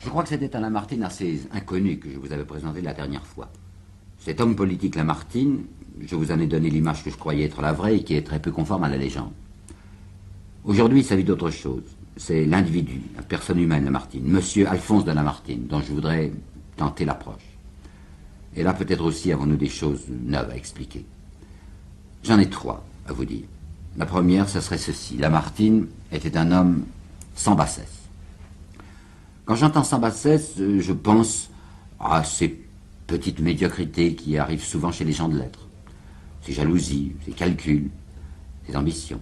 Je crois que c'était un Lamartine assez inconnu que je vous avais présenté la dernière fois. Cet homme politique Lamartine, je vous en ai donné l'image que je croyais être la vraie et qui est très peu conforme à la légende. Aujourd'hui, il s'agit d'autre chose. C'est l'individu, la personne humaine Lamartine, Monsieur Alphonse de Lamartine, dont je voudrais tenter l'approche. Et là, peut-être aussi avons-nous des choses neuves à expliquer. J'en ai trois à vous dire. La première, ce serait ceci. Lamartine était un homme sans bassesse. Quand j'entends sans bassesse, je pense à ces petites médiocrités qui arrivent souvent chez les gens de lettres. Ces jalousies, ces calculs, ces ambitions.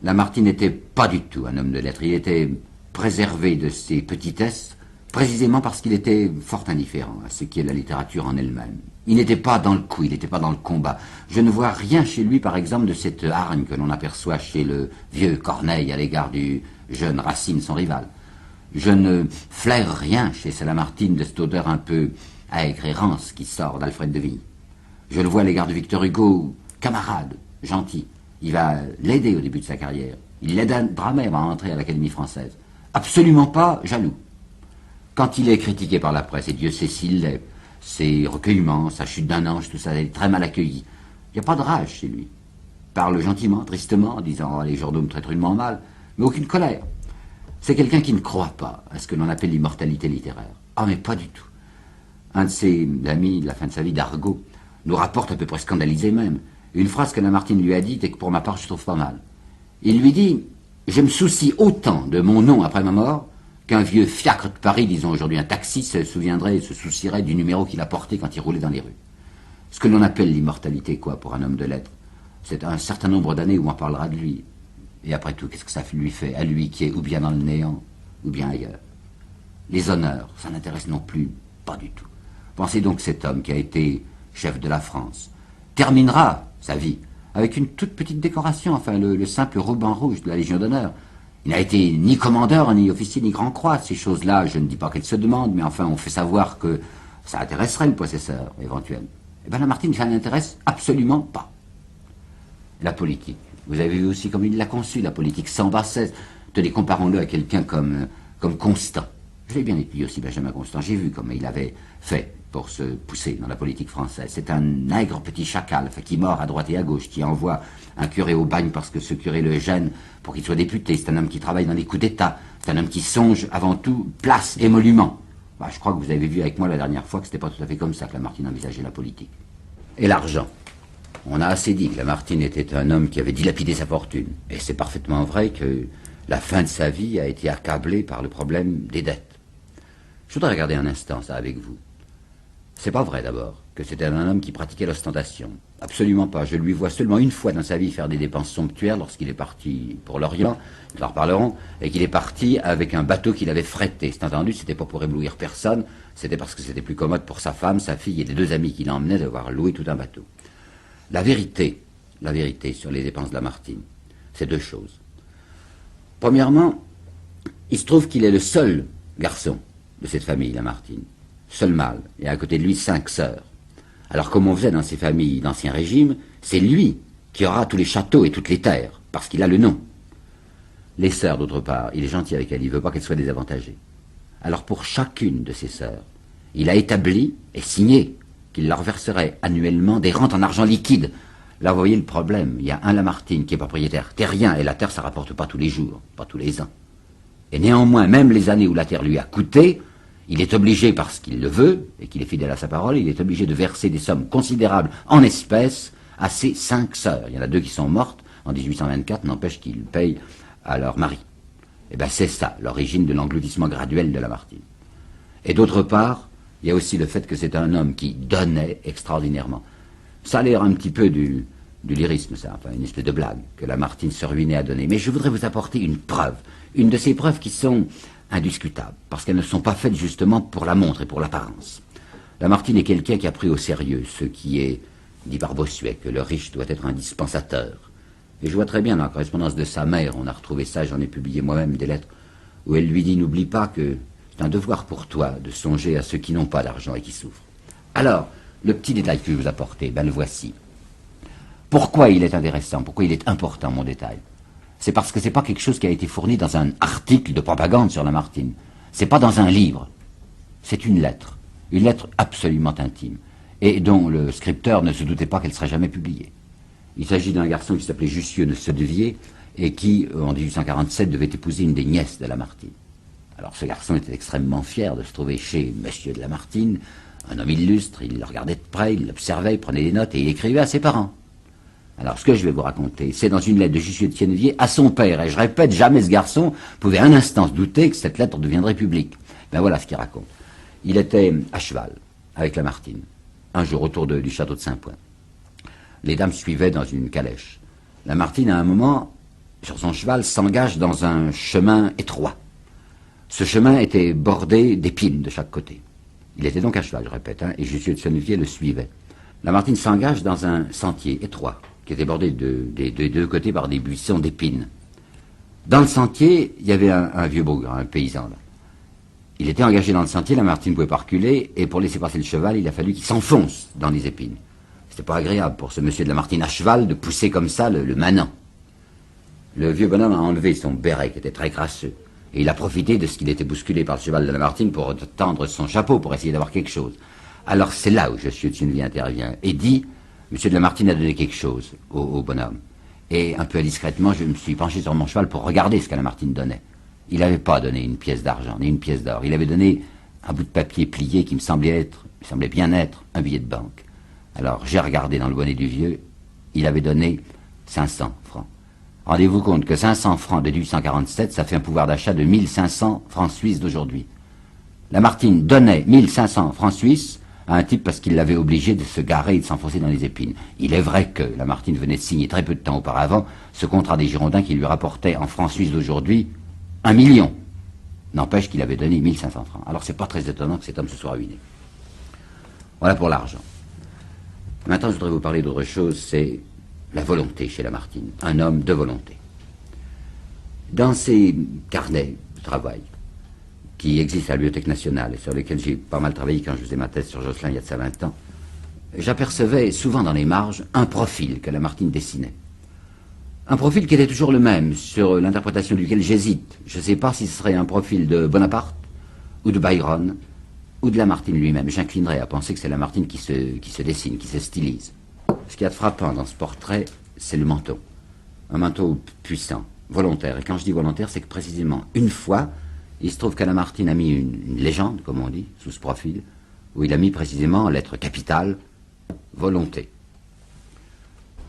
Lamartine n'était pas du tout un homme de lettres. Il était préservé de ces petitesses, précisément parce qu'il était fort indifférent à ce qu'est la littérature en elle-même. Il n'était pas dans le coup, il n'était pas dans le combat. Je ne vois rien chez lui, par exemple, de cette hargne que l'on aperçoit chez le vieux Corneille à l'égard du jeune Racine, son rival. Je ne flaire rien chez Lamartine de cette odeur un peu aigre et rance qui sort d'Alfred de Vigny. Je le vois à l'égard de Victor Hugo, camarade, gentil. Il va l'aider au début de sa carrière. Il l'aidera même à entrer à l'Académie française. Absolument pas jaloux. Quand il est critiqué par la presse, et Dieu sait s'il l'est, ses recueillements, sa chute d'un ange, tout ça, est très mal accueilli. Il n'y a pas de rage chez lui. Il parle gentiment, tristement, en disant « les journaux me traitent rudement mal », mais aucune colère. C'est quelqu'un qui ne croit pas à ce que l'on appelle l'immortalité littéraire. Ah, mais pas du tout. Un de ses amis, de la fin de sa vie, d'Argot, nous rapporte à peu près scandalisé même, une phrase que Lamartine lui a dite et que pour ma part je trouve pas mal. Il lui dit « Je me soucie autant de mon nom après ma mort qu'un vieux fiacre de Paris, disons aujourd'hui un taxi, se souviendrait et se soucierait du numéro qu'il a porté quand il roulait dans les rues. » Ce que l'on appelle l'immortalité, quoi, pour un homme de lettres, c'est un certain nombre d'années où on parlera de lui. Et après tout, qu'est-ce que ça lui fait, à lui qui est ou bien dans le néant, ou bien ailleurs? Les honneurs, ça n'intéresse non plus, pas du tout. Pensez donc que cet homme qui a été chef de la France terminera sa vie avec une toute petite décoration, enfin le simple ruban rouge de la Légion d'honneur. Il n'a été ni commandeur, ni officier, ni grand-croix. Ces choses-là, je ne dis pas qu'elles se demandent, mais enfin on fait savoir que ça intéresserait le possesseur éventuel. Eh bien Lamartine, ça n'intéresse absolument pas. La politique. Vous avez vu aussi comme il l'a conçu, la politique sans bassesse. Tenez, comparons-le à quelqu'un comme Constant. Je l'ai bien étudié aussi, Benjamin Constant. J'ai vu comment il avait fait pour se pousser dans la politique française. C'est un aigre petit chacal, enfin, qui mord à droite et à gauche, qui envoie un curé au bagne parce que ce curé le gêne pour qu'il soit député. C'est un homme qui travaille dans les coups d'État. C'est un homme qui songe avant tout place, émolument. Bah, je crois que vous avez vu avec moi la dernière fois que c'était pas tout à fait comme ça que Lamartine envisageait la politique. Et l'argent. On a assez dit que Lamartine était un homme qui avait dilapidé sa fortune. Et c'est parfaitement vrai que la fin de sa vie a été accablée par le problème des dettes. Je voudrais regarder un instant ça avec vous. C'est pas vrai d'abord que c'était un homme qui pratiquait l'ostentation. Absolument pas. Je lui vois seulement une fois dans sa vie faire des dépenses somptuaires lorsqu'il est parti pour l'Orient, nous en reparlerons, et qu'il est parti avec un bateau qu'il avait frété. C'est entendu, c'était pas pour éblouir personne, c'était parce que c'était plus commode pour sa femme, sa fille et les deux amis qui l'emmenaient d'avoir loué tout un bateau. La vérité sur les dépenses de Lamartine, c'est deux choses. Premièrement, il se trouve qu'il est le seul garçon de cette famille, Lamartine. Seul mâle, et à côté de lui 5 sœurs. Alors comme on faisait dans ces familles d'Ancien Régime, c'est lui qui aura tous les châteaux et toutes les terres, parce qu'il a le nom. Les sœurs, d'autre part, il est gentil avec elles, il ne veut pas qu'elles soient désavantagées. Alors pour chacune de ses sœurs, il a établi et signé qu'il leur verserait annuellement des rentes en argent liquide. Là, vous voyez le problème, il y a un Lamartine qui est propriétaire terrien, et la terre, ça rapporte pas tous les jours, pas tous les ans. Et néanmoins, même les années où la terre lui a coûté, il est obligé, parce qu'il le veut, et qu'il est fidèle à sa parole, il est obligé de verser des sommes considérables en espèces à ses 5 sœurs. Il y en a 2 qui sont mortes en 1824, n'empêche qu'ils payent à leur mari. Eh bien, c'est ça, l'origine de l'engloutissement graduel de Lamartine. Et d'autre part, il y a aussi le fait que c'est un homme qui donnait extraordinairement. Ça a l'air un petit peu du lyrisme, ça, enfin une espèce de blague que Lamartine se ruinait à donner. Mais je voudrais vous apporter une preuve, une de ces preuves qui sont indiscutables, parce qu'elles ne sont pas faites justement pour la montre et pour l'apparence. Lamartine est quelqu'un qui a pris au sérieux ce qui est dit par Bossuet, que le riche doit être un dispensateur. Et je vois très bien dans la correspondance de sa mère, on a retrouvé ça, j'en ai publié moi-même des lettres, où elle lui dit « N'oublie pas que c'est un devoir pour toi de songer à ceux qui n'ont pas d'argent et qui souffrent. » Alors, le petit détail que je vous apportais, ben le voici. Pourquoi il est intéressant, pourquoi il est important, mon détail? C'est parce que c'est pas quelque chose qui a été fourni dans un article de propagande sur Lamartine. C'est pas dans un livre. C'est une lettre absolument intime, et dont le scripteur ne se doutait pas qu'elle serait jamais publiée. Il s'agit d'un garçon qui s'appelait Jussieu de Sedevier, et qui, en 1847, devait épouser une des nièces de Lamartine. Alors ce garçon était extrêmement fier de se trouver chez Monsieur de Lamartine, un homme illustre, il le regardait de près, il l'observait, il prenait des notes, et il écrivait à ses parents. Alors ce que je vais vous raconter, c'est dans une lettre de Jussieu de Sedevier à son père, et je répète, jamais ce garçon pouvait un instant se douter que cette lettre deviendrait publique. Ben voilà ce qu'il raconte. Il était à cheval avec Lamartine, un jour autour du château de Saint-Point. Les dames suivaient dans une calèche. Lamartine, à un moment, sur son cheval, s'engage dans un chemin étroit. Ce chemin était bordé d'épines de chaque côté. Il était donc à cheval, je répète, et Jussieu de Sedevier le suivait. Lamartine s'engage dans un sentier étroit, qui était bordé des deux côtés par des buissons d'épines. Dans le sentier, il y avait un vieux bougre, un paysan, là. Il était engagé dans le sentier, Lamartine ne pouvait pas reculer, et pour laisser passer le cheval, il a fallu qu'il s'enfonce dans les épines. C'était pas agréable pour ce monsieur de Lamartine à cheval de pousser comme ça le manant. Le vieux bonhomme a enlevé son béret, qui était très crasseux, et il a profité de ce qu'il était bousculé par le cheval de Lamartine pour tendre son chapeau, pour essayer d'avoir quelque chose. Alors c'est là où Jussieu de Sedevier intervient, et dit, monsieur de Lamartine a donné quelque chose au bonhomme. Et un peu indiscrètement, je me suis penché sur mon cheval pour regarder ce que Lamartine donnait. Il n'avait pas donné une pièce d'argent, ni une pièce d'or. Il avait donné un bout de papier plié qui me semblait bien être un billet de banque. Alors j'ai regardé dans le bonnet du vieux, il avait donné 500 francs. Rendez-vous compte que 500 francs de 1847, ça fait un pouvoir d'achat de 1500 francs suisses d'aujourd'hui. Lamartine donnait 1500 francs suisses à un type parce qu'il l'avait obligé de se garer et de s'enfoncer dans les épines. Il est vrai que Lamartine venait de signer très peu de temps auparavant ce contrat des Girondins qui lui rapportait en francs suisses d'aujourd'hui 1 million. N'empêche qu'il avait donné 1500 francs. Alors c'est pas très étonnant que cet homme se soit ruiné. Voilà pour l'argent. Maintenant je voudrais vous parler d'autre chose, c'est la volonté chez Lamartine. Un homme de volonté. Dans ses carnets de travail, qui existent à la Bibliothèque nationale et sur lesquels j'ai pas mal travaillé quand je faisais ma thèse sur Josselin il y a de ça 20 ans, j'apercevais souvent dans les marges un profil que Lamartine dessinait. Un profil qui était toujours le même, sur l'interprétation duquel j'hésite. Je ne sais pas si ce serait un profil de Bonaparte, ou de Byron, ou de Lamartine lui-même. J'inclinerais à penser que c'est Lamartine qui se dessine, qui se stylise. Ce qui est frappant dans ce portrait, c'est le manteau. Un manteau puissant, volontaire. Et quand je dis volontaire, c'est que précisément, une fois, il se trouve que Lamartine a mis une légende, comme on dit, sous ce profil, où il a mis précisément en lettre capitale, volonté.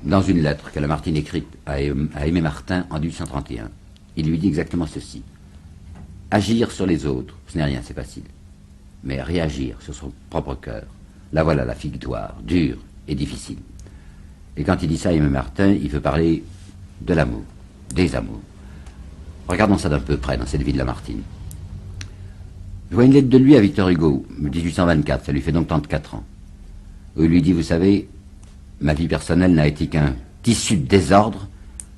Dans une lettre que Lamartine écrite à Aimé Martin en 1831, il lui dit exactement ceci. Agir sur les autres, ce n'est rien, c'est facile. Mais réagir sur son propre cœur, là voilà la victoire, dure et difficile. Et quand il dit ça à Aimé Martin, il veut parler de l'amour, des amours. Regardons ça d'un peu près dans cette vie de Lamartine. Je vois une lettre de lui à Victor Hugo, 1824, ça lui fait donc 34 ans, où il lui dit, vous savez, ma vie personnelle n'a été qu'un tissu de désordre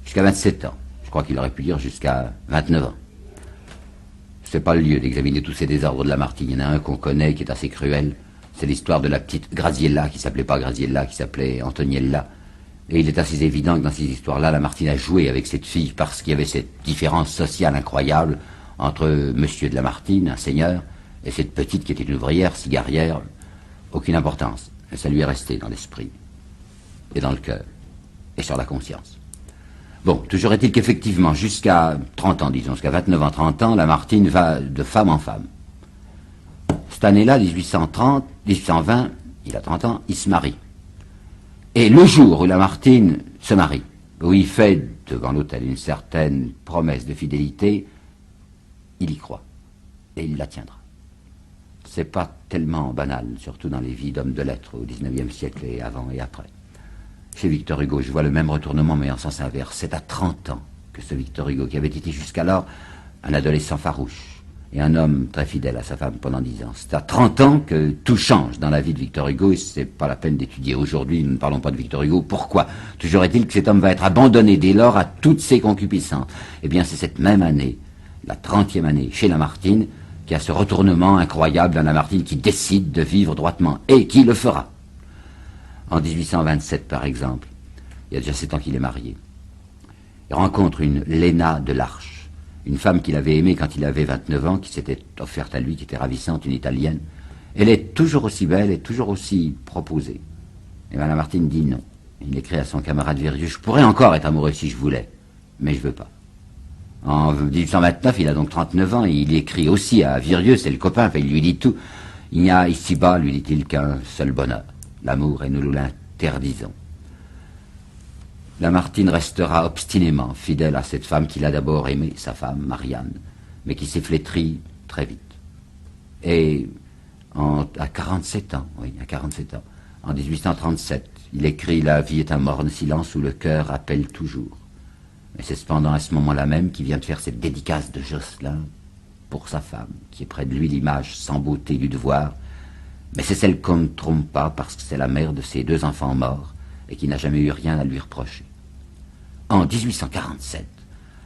jusqu'à 27 ans. Je crois qu'il aurait pu dire jusqu'à 29 ans. C'est pas le lieu d'examiner tous ces désordres de Lamartine. Il y en a un qu'on connaît qui est assez cruel. C'est l'histoire de la petite Graziella, qui s'appelait pas Graziella, qui s'appelait Antoniella. Et il est assez évident que dans ces histoires-là, Lamartine a joué avec cette fille parce qu'il y avait cette différence sociale incroyable entre monsieur de Lamartine, un seigneur, et cette petite qui était une ouvrière, cigarière, aucune importance. Et ça lui est resté dans l'esprit, et dans le cœur, et sur la conscience. Bon, toujours est-il qu'effectivement, jusqu'à 30 ans, disons, jusqu'à 29 ans, 30 ans, Lamartine va de femme en femme. Cette année-là, 1830, 1820, il a 30 ans, il se marie. Et le jour où Lamartine se marie, où il fait devant l'autel une certaine promesse de fidélité, il y croit. Et il la tiendra. C'est pas tellement banal, surtout dans les vies d'hommes de lettres au XIXe siècle et avant et après. Chez Victor Hugo, je vois le même retournement, mais en sens inverse. C'est à 30 ans que ce Victor Hugo, qui avait été jusqu'alors un adolescent farouche et un homme très fidèle à sa femme pendant 10 ans, c'est à 30 ans que tout change dans la vie de Victor Hugo, et c'est pas la peine d'étudier aujourd'hui, nous ne parlons pas de Victor Hugo. Pourquoi? Toujours est-il que cet homme va être abandonné dès lors à toutes ses concupiscences. Eh bien, c'est cette même année, la 30e année, chez Lamartine, qu'il y a ce retournement incroyable dans Lamartine qui décide de vivre droitement, et qui le fera. En 1827, par exemple, il y a déjà 7 ans qu'il est marié. Il rencontre une Léna de l'Arche, une femme qu'il avait aimée quand il avait 29 ans, qui s'était offerte à lui, qui était ravissante, une Italienne. Elle est toujours aussi belle et toujours aussi proposée. Et bien Lamartine dit non. Il écrit à son camarade Virieu, je pourrais encore être amoureux si je voulais, mais je veux pas. En 1829, il a donc 39 ans, et il écrit aussi à Virieu, c'est le copain, enfin, il lui dit tout. Il n'y a ici-bas, lui dit-il, qu'un seul bonheur, l'amour, et nous nous l'interdisons. Lamartine restera obstinément fidèle à cette femme qu'il a d'abord aimée, sa femme, Marianne, mais qui s'est flétrie très vite. Et à 47 ans, oui, à 47 ans, en 1837, il écrit « La vie est un morne silence où le cœur appelle toujours ». Mais c'est cependant à ce moment-là même qu'il vient de faire cette dédicace de Josselin pour sa femme, qui est près de lui l'image sans beauté du devoir, mais c'est celle qu'on ne trompe pas parce que c'est la mère de ses 2 enfants morts et qui n'a jamais eu rien à lui reprocher. En 1847,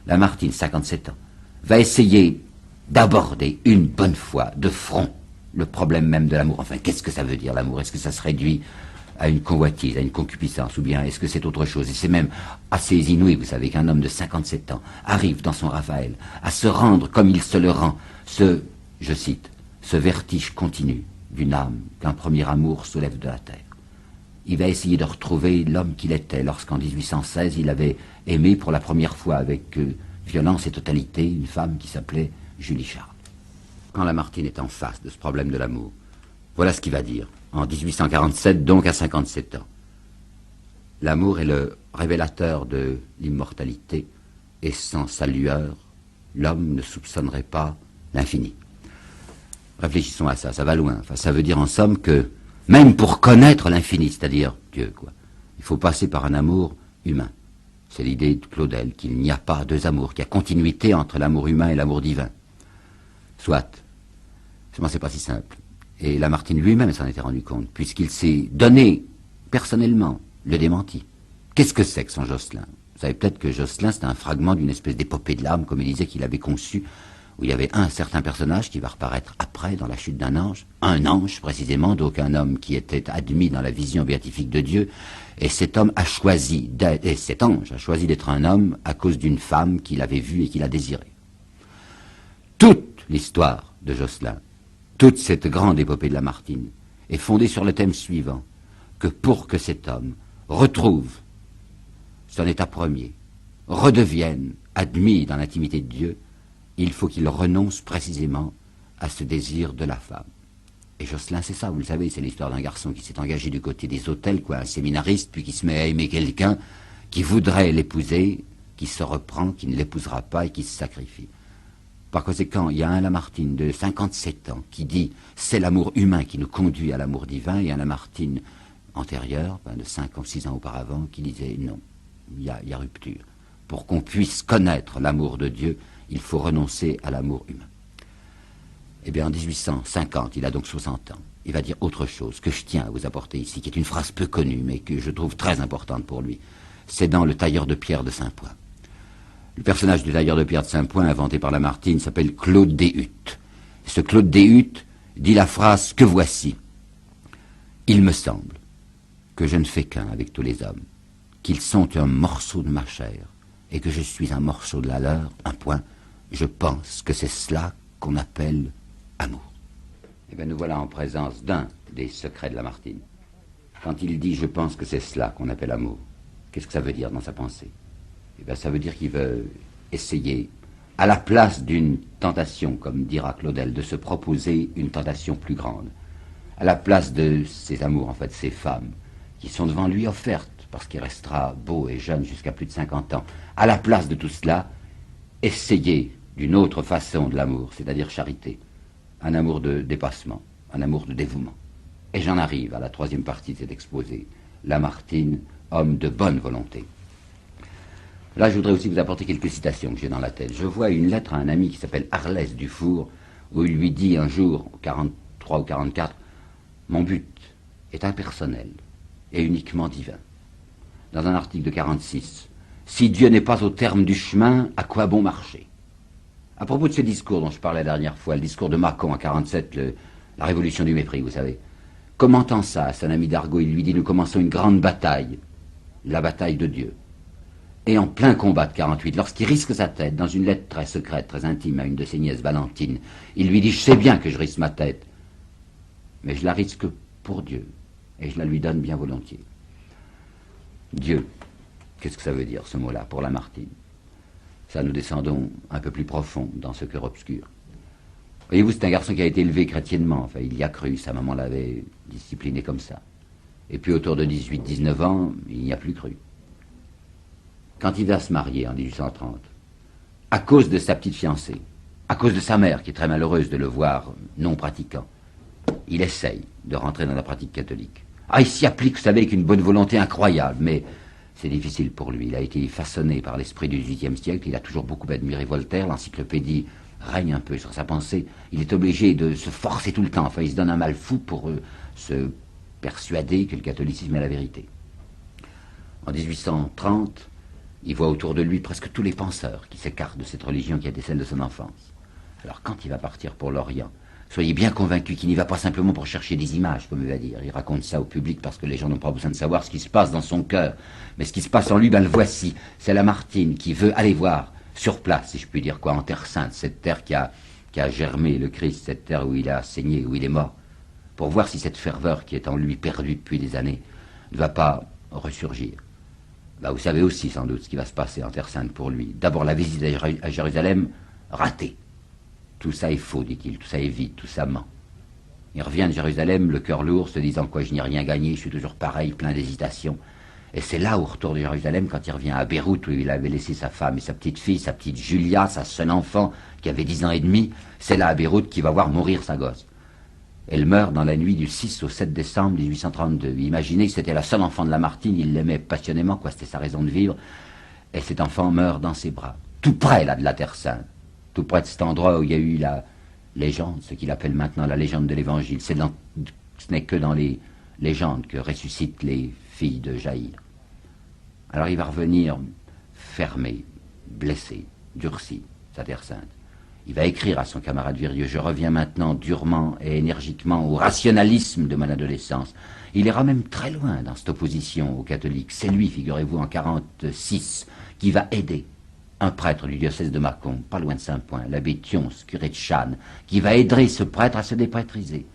Lamartine, 57 ans, va essayer d'aborder une bonne fois de front le problème même de l'amour. Enfin, qu'est-ce que ça veut dire l'amour? Est-ce que ça se réduit à une convoitise, à une concupiscence, ou bien est-ce que c'est autre chose? Et c'est même assez inouï, vous savez, qu'un homme de 57 ans arrive dans son Raphaël à se rendre comme il se le rend, je cite, ce vertige continu d'une âme qu'un premier amour soulève de la terre. Il va essayer de retrouver l'homme qu'il était lorsqu'en 1816 il avait aimé pour la première fois avec violence et totalité une femme qui s'appelait Julie Charles. Quand Lamartine est en face de ce problème de l'amour, voilà ce qu'il va dire. En 1847, donc à 57 ans. L'amour est le révélateur de l'immortalité, et sans sa lueur, l'homme ne soupçonnerait pas l'infini. Réfléchissons à ça, ça va loin. Enfin, ça veut dire en somme que, même pour connaître l'infini, c'est-à-dire Dieu, quoi, il faut passer par un amour humain. C'est l'idée de Claudel, qu'il n'y a pas 2 amours, qu'il y a continuité entre l'amour humain et l'amour divin. Soit. Seulement, c'est pas si simple. Et Lamartine lui-même s'en était rendu compte, puisqu'il s'est donné, personnellement, le démenti. Qu'est-ce que c'est que son Josselin? Vous savez peut-être que Josselin, c'est un fragment d'une espèce d'épopée de l'âme, comme il disait qu'il avait conçu, où il y avait un certain personnage qui va reparaître après, dans la chute d'un ange, un ange précisément, donc un homme qui était admis dans la vision béatifique de Dieu, et cet homme a choisi, et cet ange a choisi d'être un homme à cause d'une femme qu'il avait vue et qu'il a désirée. Toute l'histoire de Josselin, toute cette grande épopée de Lamartine est fondée sur le thème suivant, que pour que cet homme retrouve son état premier, redevienne admis dans l'intimité de Dieu, il faut qu'il renonce précisément à ce désir de la femme. Et Josselin, c'est ça, vous le savez, c'est l'histoire d'un garçon qui s'est engagé du côté des autels, un séminariste, puis qui se met à aimer quelqu'un qui voudrait l'épouser, qui se reprend, qui ne l'épousera pas et qui se sacrifie. Par conséquent, il y a un Lamartine de 57 ans qui dit « c'est l'amour humain qui nous conduit à l'amour divin » et un Lamartine antérieur, de 5 ou 6 ans auparavant, qui disait « non, il y a rupture. Pour qu'on puisse connaître l'amour de Dieu, il faut renoncer à l'amour humain. » Eh bien, en 1850, il a donc 60 ans. Il va dire autre chose que je tiens à vous apporter ici, qui est une phrase peu connue, mais que je trouve très importante pour lui. C'est dans Le tailleur de pierre de Saint-Point. Le personnage du tailleur de pierre de Saint-Point, inventé par Lamartine, s'appelle Claude Deshuttes. Ce Claude Deshuttes dit la phrase que voici. « Il me semble que je ne fais qu'un avec tous les hommes, qu'ils sont un morceau de ma chair, et que je suis un morceau de la leur, un point. Je pense que c'est cela qu'on appelle amour. » Eh bien, nous voilà en présence d'un des secrets de Lamartine. Quand il dit « je pense que c'est cela qu'on appelle amour », qu'est-ce que ça veut dire dans sa pensée? Eh bien, ça veut dire qu'il veut essayer, à la place d'une tentation, comme dira Claudel, de se proposer une tentation plus grande, à la place de ses amours, en fait, ses femmes, qui sont devant lui offertes, parce qu'il restera beau et jeune jusqu'à plus de 50 ans, à la place de tout cela, essayer d'une autre façon de l'amour, c'est-à-dire charité, un amour de dépassement, un amour de dévouement. Et j'en arrive à la 3e partie de cet exposé, Lamartine, homme de bonne volonté. Là, je voudrais aussi vous apporter quelques citations que j'ai dans la tête. Je vois une lettre à un ami qui s'appelle Arlès Dufour, où il lui dit un jour, au 43 ou 44, « Mon but est impersonnel et uniquement divin. » Dans un article de 46, « Si Dieu n'est pas au terme du chemin, à quoi bon marcher ?» À propos de ce discours dont je parlais la dernière fois, le discours de Mâcon en 47, la révolution du mépris, vous savez, commentant ça à son ami d'Argot, il lui dit « Nous commençons une grande bataille, la bataille de Dieu. » Et en plein combat de 48, lorsqu'il risque sa tête, dans une lettre très secrète, très intime à une de ses nièces, Valentine, il lui dit « Je sais bien que je risque ma tête, mais je la risque pour Dieu, et je la lui donne bien volontiers. » Dieu, qu'est-ce que ça veut dire ce mot-là pour Lamartine? Ça, nous descendons un peu plus profond dans ce cœur obscur. Voyez-vous, c'est un garçon qui a été élevé chrétiennement, enfin il y a cru, sa maman l'avait discipliné comme ça. Et puis autour de 18-19 ans, il n'y a plus cru. Quand il va se marier en 1830, à cause de sa petite fiancée, à cause de sa mère qui est très malheureuse de le voir non pratiquant, il essaye de rentrer dans la pratique catholique. Ah, il s'y applique, vous savez, avec une bonne volonté incroyable, mais c'est difficile pour lui. Il a été façonné par l'esprit du XVIIIe siècle, il a toujours beaucoup admiré Voltaire, l'encyclopédie règne un peu sur sa pensée, il est obligé de se forcer tout le temps, enfin il se donne un mal fou pour se persuader que le catholicisme est la vérité. En 1830, il voit autour de lui presque tous les penseurs qui s'écartent de cette religion qui a été celle de son enfance. Alors quand il va partir pour l'Orient, soyez bien convaincus qu'il n'y va pas simplement pour chercher des images, comme il va dire. Il raconte ça au public parce que les gens n'ont pas besoin de savoir ce qui se passe dans son cœur. Mais ce qui se passe en lui, ben le voici. C'est Lamartine qui veut aller voir sur place, si je puis dire quoi, en Terre Sainte, cette terre qui a germé le Christ, cette terre où il a saigné, où il est mort, pour voir si cette ferveur qui est en lui perdue depuis des années ne va pas ressurgir. Ben, vous savez aussi sans doute ce qui va se passer en Terre Sainte pour lui. D'abord la visite à Jérusalem, ratée. Tout ça est faux, dit-il, tout ça est vide, tout ça ment. Il revient de Jérusalem, le cœur lourd, se disant quoi, je n'ai rien gagné, je suis toujours pareil, plein d'hésitation. Et c'est là, au retour de Jérusalem, quand il revient à Beyrouth, où il avait laissé sa femme et sa petite fille, sa petite Julia, sa seule enfant, qui avait 10 ans et demi, c'est là à Beyrouth qu'il va voir mourir sa gosse. Elle meurt dans la nuit du 6 au 7 décembre 1832. Imaginez que c'était la seule enfant de Lamartine, il l'aimait passionnément, quoi, c'était sa raison de vivre. Et cet enfant meurt dans ses bras, tout près là de la Terre Sainte, tout près de cet endroit où il y a eu la légende, ce qu'il appelle maintenant la légende de l'Évangile. Ce n'est que dans les légendes que ressuscitent les filles de Jaïr. Alors il va revenir fermé, blessé, durci, sa Terre Sainte. Il va écrire à son camarade Virieux « Je reviens maintenant durement et énergiquement au rationalisme de mon adolescence ». Il ira même très loin dans cette opposition aux catholiques. C'est lui, figurez-vous, en 1946, qui va aider un prêtre du diocèse de Mâcon, pas loin de Saint-Point, l'abbé Thions, curé de Channes, qui va aider ce prêtre à se déprêtriser.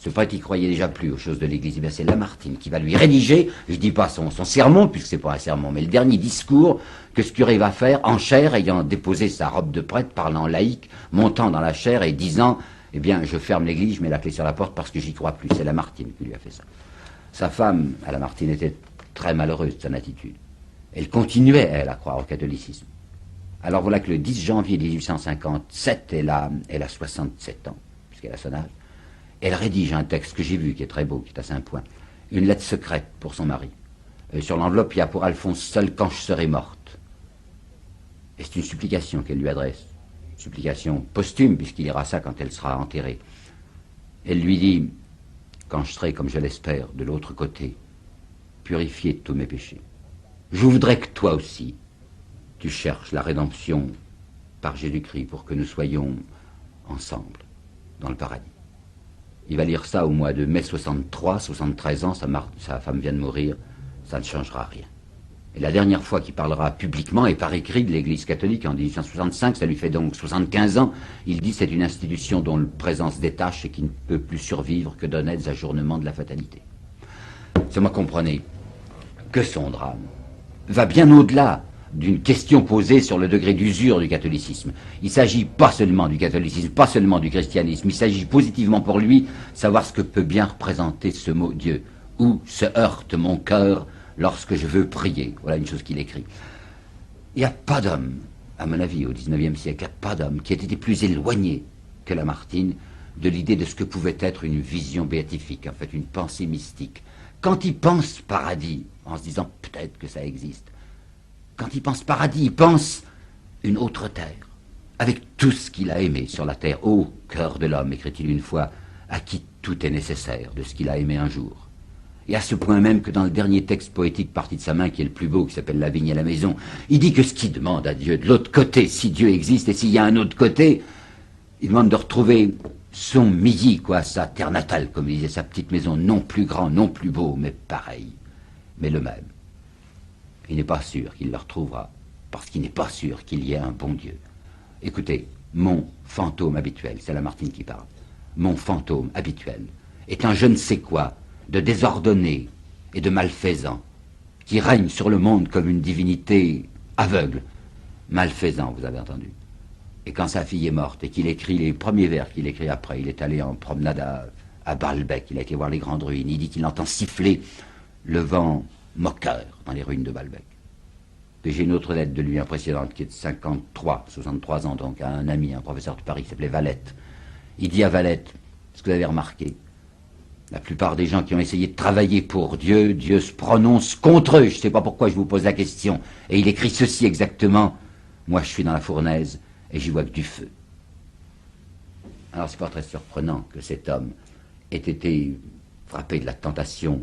Ce prêtre, il croyait déjà plus aux choses de l'Église. Eh bien, c'est Lamartine qui va lui rédiger, je dis pas son sermon, puisque c'est pas un sermon, mais le dernier discours que ce curé va faire en chaire, ayant déposé sa robe de prêtre, parlant laïque, montant dans la chaire et disant, eh bien, je ferme l'Église, je mets la clé sur la porte parce que j'y crois plus. C'est Lamartine qui lui a fait ça. Sa femme, à Lamartine, était très malheureuse de son attitude. Elle continuait, elle, à croire au catholicisme. Alors voilà que le 10 janvier 1857, elle a 67 ans, puisqu'elle a son âge. Elle rédige un texte que j'ai vu, qui est très beau, qui est à Saint-Point, une lettre secrète pour son mari. Sur l'enveloppe, il y a pour Alphonse seul quand je serai morte. Et c'est une supplication qu'elle lui adresse, une supplication posthume, puisqu'il ira ça quand elle sera enterrée. Elle lui dit, quand je serai, comme je l'espère, de l'autre côté, purifié de tous mes péchés, je voudrais que toi aussi, tu cherches la rédemption par Jésus-Christ pour que nous soyons ensemble dans le paradis. Il va lire ça au mois de mai 63, 73 ans, sa femme vient de mourir, ça ne changera rien. Et la dernière fois qu'il parlera publiquement et par écrit de l'Église catholique en 1865, ça lui fait donc 75 ans, il dit c'est une institution dont le présent se détache et qui ne peut plus survivre que d'honnêtes ajournements de la fatalité. C'est moi comprenez que son drame va bien au-delà d'une question posée sur le degré d'usure du catholicisme. Il ne s'agit pas seulement du catholicisme, pas seulement du christianisme, il s'agit positivement pour lui savoir ce que peut bien représenter ce mot Dieu. Où se heurte mon cœur lorsque je veux prier. Voilà une chose qu'il écrit. Il n'y a pas d'homme, à mon avis, au XIXe siècle, il n'y a pas d'homme qui ait été plus éloigné que Lamartine de l'idée de ce que pouvait être une vision béatifique, en fait une pensée mystique. Quand il pense paradis, en se disant peut-être que ça existe, quand il pense paradis, il pense une autre terre, avec tout ce qu'il a aimé sur la terre. Ô cœur de l'homme, écrit-il une fois, à qui tout est nécessaire de ce qu'il a aimé un jour. Et à ce point même que dans le dernier texte poétique parti de sa main, qui est le plus beau, qui s'appelle La vigne et la maison, il dit que ce qu'il demande à Dieu, de l'autre côté, si Dieu existe, et s'il y a un autre côté, il demande de retrouver son midi, quoi, sa terre natale, comme il disait, sa petite maison, non plus grand, non plus beau, mais pareil, mais le même. Il n'est pas sûr qu'il le retrouvera, parce qu'il n'est pas sûr qu'il y ait un bon Dieu. Écoutez, mon fantôme habituel, c'est Lamartine qui parle, mon fantôme habituel est un je ne sais quoi de désordonné et de malfaisant, qui règne sur le monde comme une divinité aveugle. Malfaisant, vous avez entendu. Et quand sa fille est morte et qu'il écrit les premiers vers qu'il écrit après, il est allé en promenade à Baalbek, il a été voir les grandes ruines, il dit qu'il entend siffler le vent moqueur dans les ruines de Baalbek. Et j'ai une autre lettre de lui précédente qui est de 63 ans donc, à un ami, un professeur de Paris qui s'appelait Valette. Il dit à Valette, ce que vous avez remarqué, la plupart des gens qui ont essayé de travailler pour Dieu, Dieu se prononce contre eux. Je ne sais pas pourquoi je vous pose la question. Et il écrit ceci exactement. Moi, je suis dans la fournaise et j'y vois que du feu. Alors, c'est pas très surprenant que cet homme ait été frappé de la tentation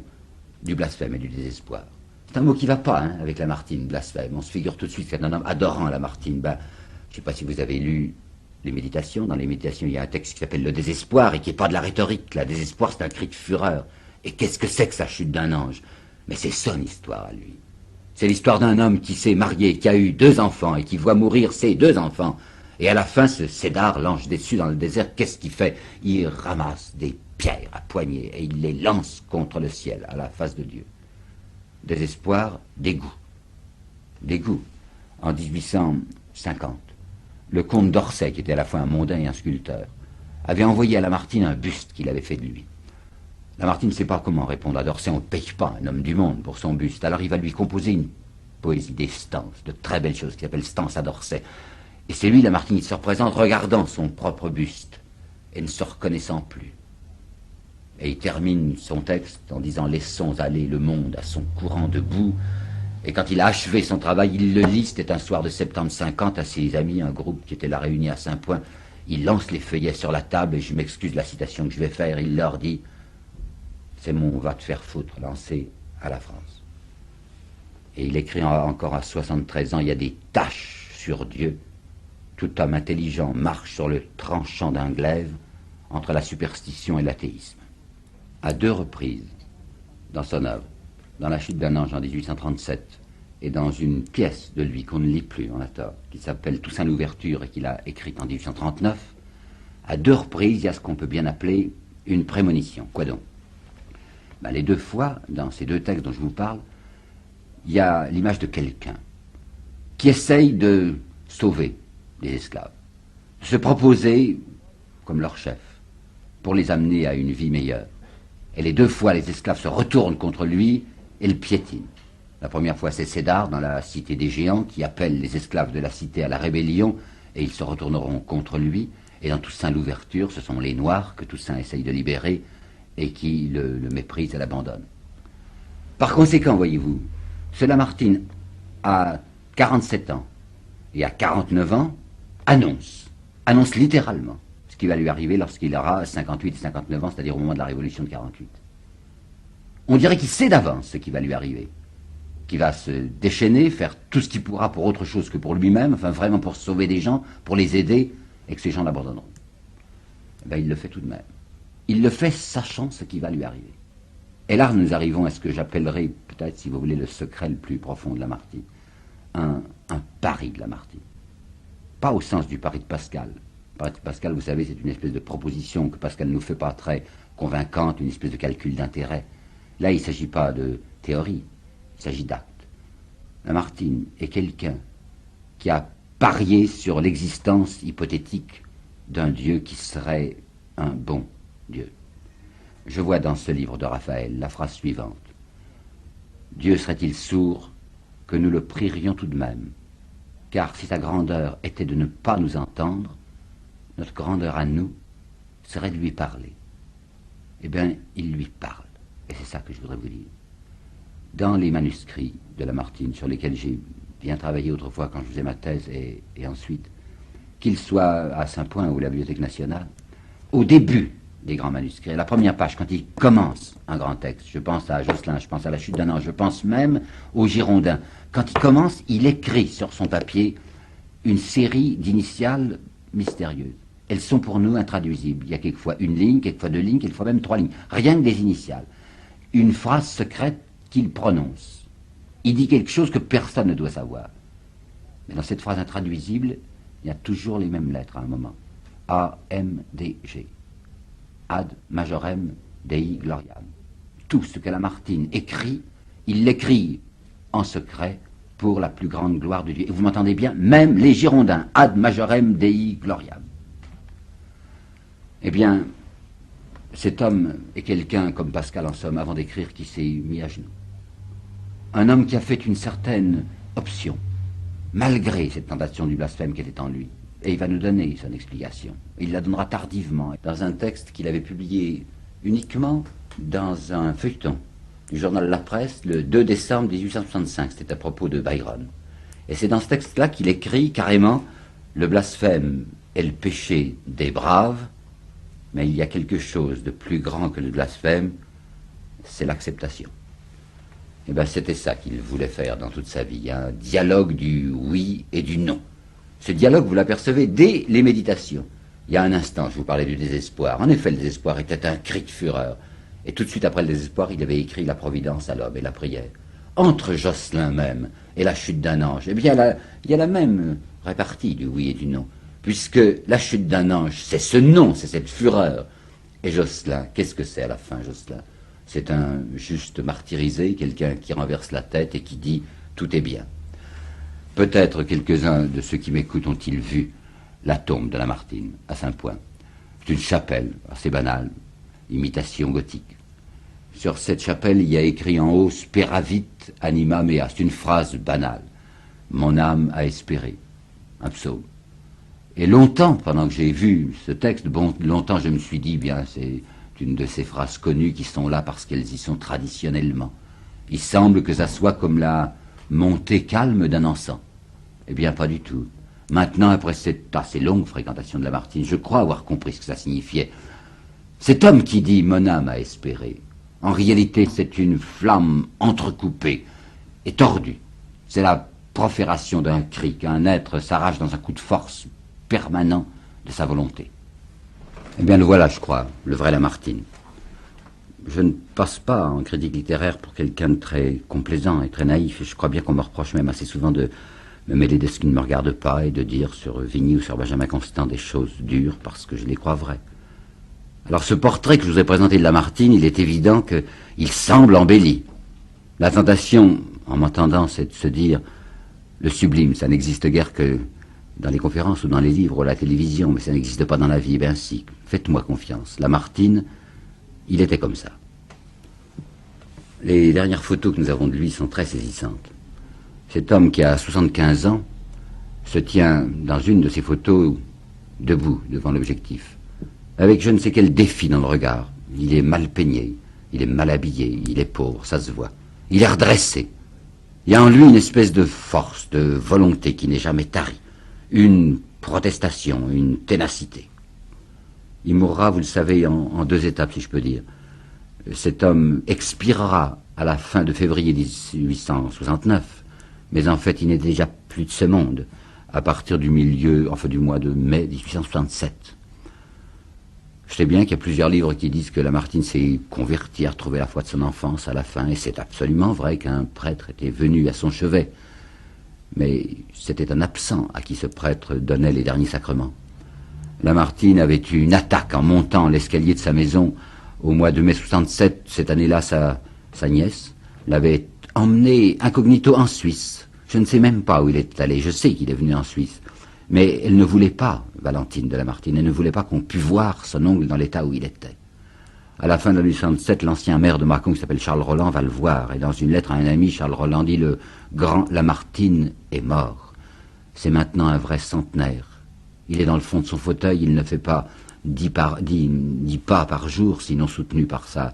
du blasphème et du désespoir. C'est un mot qui ne va pas avec Lamartine, blasphème. On se figure tout de suite qu'un homme adorant Lamartine. Je ne sais pas si vous avez lu les méditations. Dans les méditations, il y a un texte qui s'appelle le désespoir et qui n'est pas de la rhétorique. Le désespoir, c'est un cri de fureur. Et qu'est-ce que c'est que sa chute d'un ange? Mais c'est son histoire à lui. C'est l'histoire d'un homme qui s'est marié, qui a eu 2 enfants et qui voit mourir ses 2 enfants. Et à la fin, ce Cédar, l'ange déçu dans le désert, qu'est-ce qu'il fait? Il ramasse des pierres à poignée et il les lance contre le ciel, à la face de Dieu. Désespoir, dégoût. Dégoût. En 1850, le comte d'Orsay, qui était à la fois un mondain et un sculpteur, avait envoyé à Lamartine un buste qu'il avait fait de lui. Lamartine ne sait pas comment répondre à d'Orsay. On ne paye pas un homme du monde pour son buste. Alors il va lui composer une poésie, des stances, de très belles choses, qui s'appelle Stances à d'Orsay. Et c'est lui, Lamartine, qui se représente regardant son propre buste et ne se reconnaissant plus. Et il termine son texte en disant « Laissons aller le monde à son courant de boue ». Et quand il a achevé son travail, il le lit, c'était un soir de septembre 50, à ses amis, un groupe qui était là réuni à Saint-Point. Il lance les feuillets sur la table, et je m'excuse de la citation que je vais faire, il leur dit « C'est mon va te faire foutre lancé à la France ». Et il écrit encore à 73 ans « Il y a des taches sur Dieu. Tout homme intelligent marche sur le tranchant d'un glaive entre la superstition et l'athéisme. » À 2 reprises, dans son œuvre, dans La chute d'un ange en 1837 et dans une pièce de lui qu'on ne lit plus, on a tort, qui s'appelle Toussaint l'ouverture et qu'il a écrite en 1839, à 2 reprises, il y a ce qu'on peut bien appeler une prémonition. Quoi donc? Les 2 fois, dans ces 2 textes dont je vous parle, il y a l'image de quelqu'un qui essaye de sauver les esclaves, de se proposer comme leur chef, pour les amener à une vie meilleure. Et les 2 fois, les esclaves se retournent contre lui et le piétinent. La première fois, c'est Cédar, dans la cité des géants, qui appelle les esclaves de la cité à la rébellion, et ils se retourneront contre lui. Et dans Toussaint l'ouverture, ce sont les Noirs que Toussaint essaye de libérer, et qui le méprisent et l'abandonnent. Par conséquent, voyez-vous, ce Lamartine, à 47 ans et à 49 ans, annonce littéralement ce qui va lui arriver lorsqu'il aura 58 et 59 ans, c'est-à-dire au moment de la Révolution de 48. On dirait qu'il sait d'avance ce qui va lui arriver, qu'il va se déchaîner, faire tout ce qu'il pourra pour autre chose que pour lui-même, enfin vraiment pour sauver des gens, pour les aider, et que ces gens l'abandonneront. Il le fait tout de même. Il le fait sachant ce qui va lui arriver. Et là, nous arrivons à ce que j'appellerai, peut-être, si vous voulez, le secret le plus profond de Lamartine. Un pari de Lamartine. Pas au sens du pari de Pascal. Le pari de Pascal, vous savez, c'est une espèce de proposition que Pascal ne nous fait pas très convaincante, une espèce de calcul d'intérêt. Là, il ne s'agit pas de théorie, il s'agit d'acte. Lamartine est quelqu'un qui a parié sur l'existence hypothétique d'un Dieu qui serait un bon Dieu. Je vois dans ce livre de Raphaël la phrase suivante. « Dieu serait-il sourd que nous le prierions tout de même, car si sa grandeur était de ne pas nous entendre, notre grandeur à nous serait de lui parler. » Eh bien, il lui parle. Et c'est ça que je voudrais vous dire. Dans les manuscrits de Lamartine, sur lesquels j'ai bien travaillé autrefois quand je faisais ma thèse et ensuite, qu'ils soient à Saint-Point ou à la Bibliothèque nationale, au début des grands manuscrits, à la première page, quand il commence un grand texte, je pense à Josselin, je pense à La chute d'un ange, je pense même aux Girondins, quand il commence, il écrit sur son papier une série d'initiales mystérieuses. Elles sont pour nous intraduisibles. Il y a quelquefois une ligne, quelquefois 2 lignes, quelquefois même 3 lignes. Rien que des initiales. Une phrase secrète qu'il prononce. il dit quelque chose que personne ne doit savoir. Mais dans cette phrase intraduisible, il y a toujours les mêmes lettres à un moment. A-M-D-G. Ad majorem Dei gloriam. Tout ce que Lamartine écrit, il l'écrit en secret pour la plus grande gloire de Dieu. Et vous m'entendez bien, même les Girondins, ad majorem Dei gloriam. Eh bien, cet homme est quelqu'un, comme Pascal en somme, avant d'écrire, qui s'est mis à genoux. Un homme qui a fait une certaine option, malgré cette tentation du blasphème qui était en lui. Et il va nous donner son explication. Il la donnera tardivement, dans un texte qu'il avait publié uniquement dans un feuilleton du journal La Presse, le 2 décembre 1865. C'était à propos de Byron. Et c'est dans ce texte-là qu'il écrit carrément « Le blasphème est le péché des braves, mais il y a quelque chose de plus grand que le blasphème, c'est l'acceptation. » Et bien c'était ça qu'il voulait faire dans toute sa vie, un dialogue du oui et du non. Ce dialogue, vous l'apercevez dès les méditations. Il y a un instant, je vous parlais du désespoir. En effet, le désespoir était un cri de fureur. Et tout de suite après le désespoir, il avait écrit la providence à l'homme et la prière. Entre Jocelyn même et la chute d'un ange, eh bien, il y a la même répartie du oui et du non. Puisque la chute d'un ange, c'est ce non, c'est cette fureur. Et Jocelyn, qu'est-ce que c'est à la fin, Jocelyn? C'est un juste martyrisé, quelqu'un qui renverse la tête et qui dit « tout est bien ». Peut-être quelques-uns de ceux qui m'écoutent ont-ils vu la tombe de Lamartine, à Saint-Point. C'est une chapelle assez banale, imitation gothique. Sur cette chapelle, il y a écrit en haut « Speravit anima mea ». C'est une phrase banale. « Mon âme a espéré ». Un psaume. Et longtemps, pendant que j'ai vu ce texte, longtemps je me suis dit, bien, c'est une de ces phrases connues qui sont là parce qu'elles y sont traditionnellement. Il semble que ça soit comme la montée calme d'un encens. Eh bien, pas du tout. Maintenant, après cette assez longue fréquentation de Lamartine, je crois avoir compris ce que ça signifiait. Cet homme qui dit « mon âme a espéré », en réalité, c'est une flamme entrecoupée et tordue. C'est la profération d'un cri qu'un être s'arrache dans un coup de force permanent de sa volonté. Eh bien, le voilà, je crois, le vrai Lamartine. Je ne passe pas en critique littéraire pour quelqu'un de très complaisant et très naïf, et je crois bien qu'on me reproche même assez souvent de me mêler de ce qui ne me regarde pas et de dire sur Vigny ou sur Benjamin Constant des choses dures parce que je les crois vraies. Alors ce portrait que je vous ai présenté de Lamartine, il est évident qu'il semble embelli. La tentation, en m'entendant, c'est de se dire le sublime, ça n'existe guère que dans les conférences ou dans les livres ou à la télévision, mais ça n'existe pas dans la vie. Eh bien si, faites-moi confiance. Lamartine, il était comme ça. Les dernières photos que nous avons de lui sont très saisissantes. Cet homme qui a 75 ans se tient dans une de ces photos debout devant l'objectif, avec je ne sais quel défi dans le regard. Il est mal peigné, il est mal habillé, il est pauvre, ça se voit. Il est redressé. Il y a en lui une espèce de force, de volonté qui n'est jamais tarie, une protestation, une ténacité. Il mourra, vous le savez, en deux étapes, si je peux dire. Cet homme expirera à la fin de février 1869, mais en fait, il n'est déjà plus de ce monde, à partir du mois de mai 1867. Je sais bien qu'il y a plusieurs livres qui disent que Lamartine s'est converti, a retrouvé la foi de son enfance à la fin, et c'est absolument vrai qu'un prêtre était venu à son chevet. Mais c'était un absent à qui ce prêtre donnait les derniers sacrements. Lamartine avait eu une attaque en montant l'escalier de sa maison au mois de mai 67. Cette année-là, sa nièce l'avait emmené incognito en Suisse. Je ne sais même pas où il est allé, je sais qu'il est venu en Suisse. Mais elle ne voulait pas, Valentine de Lamartine, elle ne voulait pas qu'on pût voir son ongle dans l'état où il était. À la fin de l'année 67, l'ancien maire de Mâcon, qui s'appelle Charles Roland, va le voir. Et dans une lettre à un ami, Charles Roland dit « Le grand Lamartine est mort. C'est maintenant un vrai centenaire. Il est dans le fond de son fauteuil, il ne fait pas 10 pas par jour, sinon soutenu par sa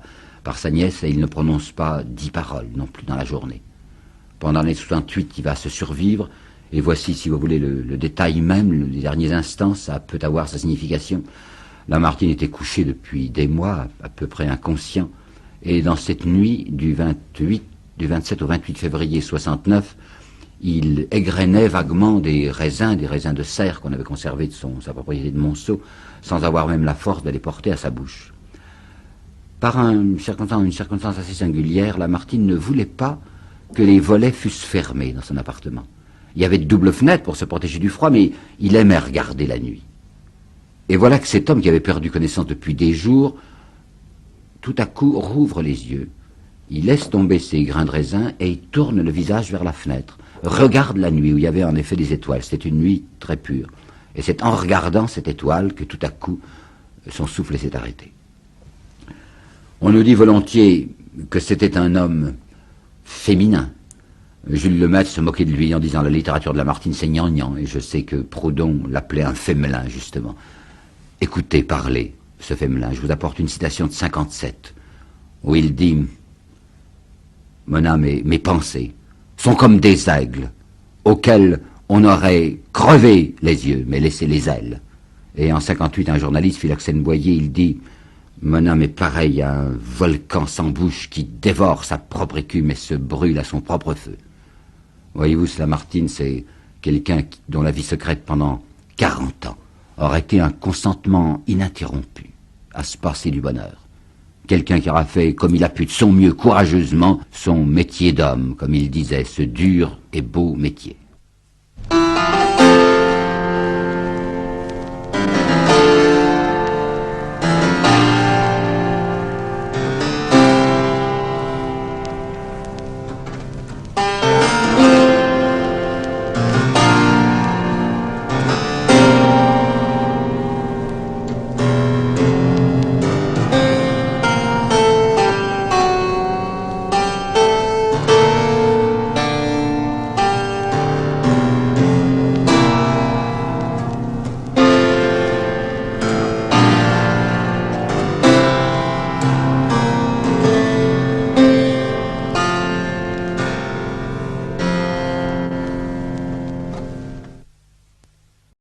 nièce, et il ne prononce pas 10 paroles non plus dans la journée. Pendant l'année 68, il va se survivre, et voici, si vous voulez, le détail même, les derniers instants, ça peut avoir sa signification. Lamartine était couché depuis des mois, à peu près inconscient, et dans cette nuit du 27 au 28 février 69, il égrenait vaguement des raisins de serre qu'on avait conservés de sa propriété de Monceau, sans avoir même la force de les porter à sa bouche. Par une circonstance assez singulière, Lamartine ne voulait pas que les volets fussent fermés dans son appartement. Il y avait de doubles fenêtres pour se protéger du froid, mais il aimait regarder la nuit. Et voilà que cet homme qui avait perdu connaissance depuis des jours, tout à coup rouvre les yeux. Il laisse tomber ses grains de raisin et il tourne le visage vers la fenêtre. Regarde la nuit où il y avait en effet des étoiles. C'était une nuit très pure. Et c'est en regardant cette étoile que tout à coup son souffle s'est arrêté. On nous dit volontiers que c'était un homme féminin. Jules Lemaitre se moquait de lui en disant la littérature de Lamartine c'est gnangnan, et je sais que Proudhon l'appelait un fémelin justement. Écoutez parler ce fémelin, je vous apporte une citation de 57 où il dit « Mon âme et mes pensées sont comme des aigles auxquels on aurait crevé les yeux mais laissé les ailes. » Et en 58 un journaliste, Philoxène Boyer, il dit « Mon âme est pareil à un volcan sans bouche qui dévore sa propre écume et se brûle à son propre feu. » Voyez-vous, Lamartine, c'est quelqu'un dont la vie secrète pendant 40 ans aurait été un consentement ininterrompu à se passer du bonheur. Quelqu'un qui aura fait, comme il a pu de son mieux, courageusement, son métier d'homme, comme il disait, ce dur et beau métier.